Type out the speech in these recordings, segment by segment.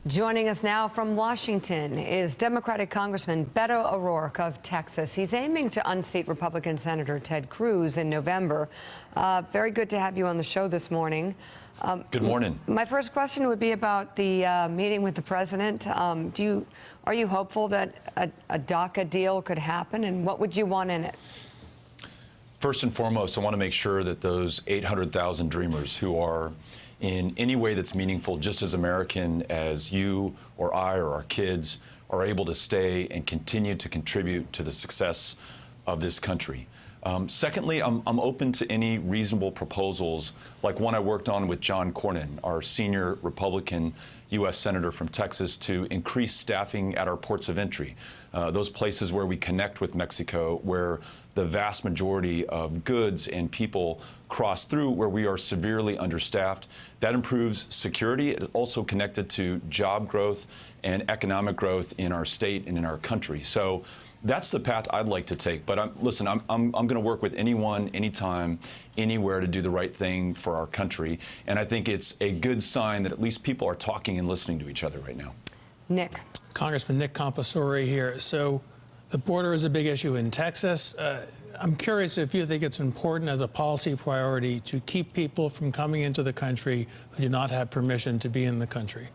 Joining us now from Washington is Democratic Congressman Beto O'Rourke of Texas. He's aiming to unseat Republican Senator Ted Cruz in November. Very good to have you on the show this morning. Good morning. My first question would be about the meeting with the president. Are you hopeful that a DACA deal could happen, and what would you want in it? First and foremost, I want to make sure that those 800,000 dreamers who are in any way that's meaningful, just as American as you or I or our kids, are able to stay and continue to contribute to the success of this country. Secondly, I'm open to any reasonable proposals, like one I worked on with John Cornyn, our senior Republican U.S. Senator from Texas, to increase staffing at our ports of entry, those places where we connect with Mexico, where the vast majority of goods and people cross through, where we are severely understaffed. That improves security. It's also connected to job growth and economic growth in our state and in our country. So that's the path I'd like to take. But listen, I'm going to work with anyone, anytime, anywhere to do the right thing for our country. And I think it's a good sign that at least people are talking and listening to each other right now. Nick. Congressman Nick Confessore here. So the border is a big issue in Texas. I'm curious if you think it's important as a policy priority to keep people from coming into the country who do not have permission to be in the country.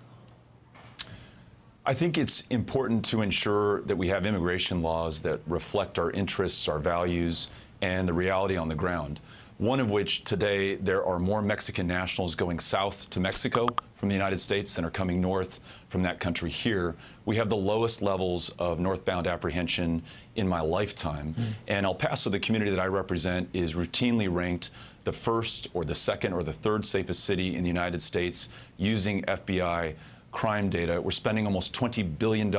I think it's important to ensure that we have immigration laws that reflect our interests, our values, and the reality on the ground. One of which today there are more Mexican nationals going south to Mexico from the United States than are coming north from that country here. We have the lowest levels of northbound apprehension in my lifetime. And El Paso, the community that I represent, is routinely ranked the first or the second or the third safest city in the United States using FBI crime data. We're spending almost $20 billion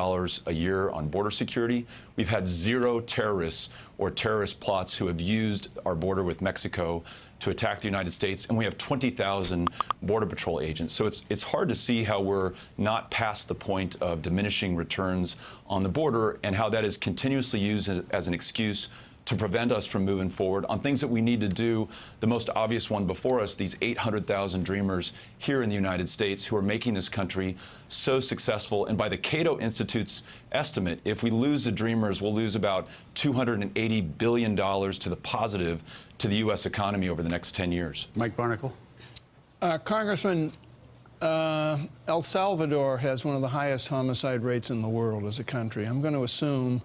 a year on border security. We've had 0 terrorists or terrorist plots who have used our border with Mexico to attack the United States, and we have 20,000 Border Patrol agents. So it's hard to see how we're not past the point of diminishing returns on the border, and how that is continuously used as an excuse to prevent us from moving forward on things that we need to do. The most obvious one before us, these 800,000 dreamers here in the United States who are making this country so successful. And by the Cato Institute's estimate, if we lose the dreamers, we'll lose about $280 billion to the positive to the U.S. economy over the next 10 years. Mike Barnicle. Congressman, El Salvador has one of the highest homicide rates in the world as a country. I'm going to assume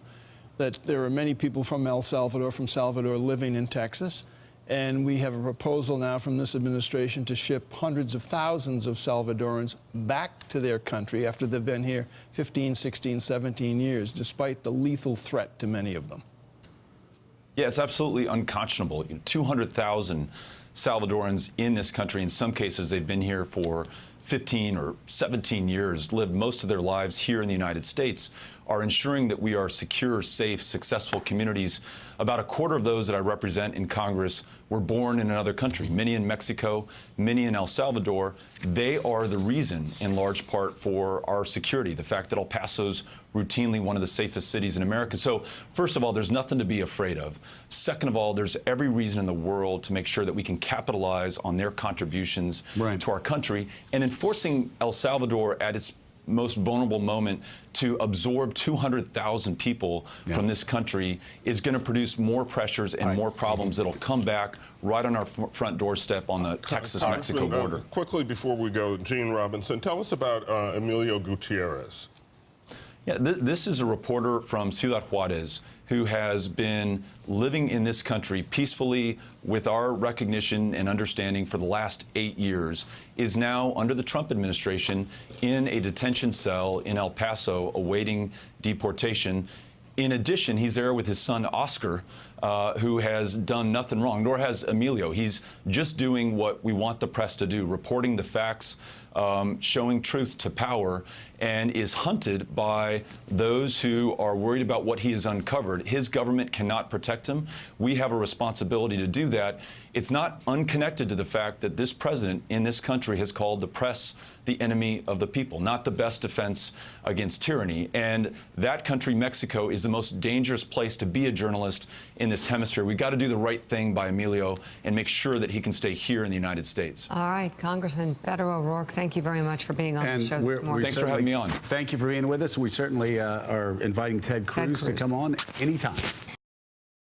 that there are many people from El Salvador, living in Texas. And we have a proposal now from this administration to ship hundreds of thousands of Salvadorans back to their country after they've been here 15, 16, 17 years, despite the lethal threat to many of them. Yeah, it's absolutely unconscionable. 200,000 Salvadorans in this country. In some cases, they've been here for 15 or 17 years, lived most of their lives here in the United States, are ensuring that we are secure, safe, successful communities. About a quarter of those that I represent in Congress were born in another country, many in Mexico, many in El Salvador. They are the reason, in large part, for our security, the fact that El Paso's routinely one of the safest cities in America. So, first of all, there's nothing to be afraid of. Second of all, there's every reason in the world to make sure that we can capitalize on their contributions to our country. And then forcing El Salvador at its most vulnerable moment to absorb 200,000 people from this country is going to produce more pressures and more problems that'll come back right on our front doorstep on the Texas-Mexico border. Quickly before we go, Gene Robinson, tell us about Emilio Gutierrez. Yeah, this is a reporter from Ciudad Juarez who has been living in this country peacefully with our recognition and understanding for the last 8 years, is now under the Trump administration in a detention cell in El Paso awaiting deportation. In addition, he's there with his son, Oscar, who has done nothing wrong, nor has Emilio. He's just doing what we want the press to do, reporting the facts, showing truth to power, and is hunted by those who are worried about what he has uncovered. His government cannot protect him. We have a responsibility to do that. It's not unconnected to the fact that this president in this country has called the press the enemy of the people, not the best defense against tyranny. And that country, Mexico, is the most dangerous place to be a journalist in in this hemisphere. We've got to do the right thing by Emilio and make sure that he can stay here in the United States. All right, Congressman Beto O'Rourke, thank you very much for being on the show this morning. Thanks for having me on. Thank you for being with us. We certainly are inviting Ted Cruz to come on anytime.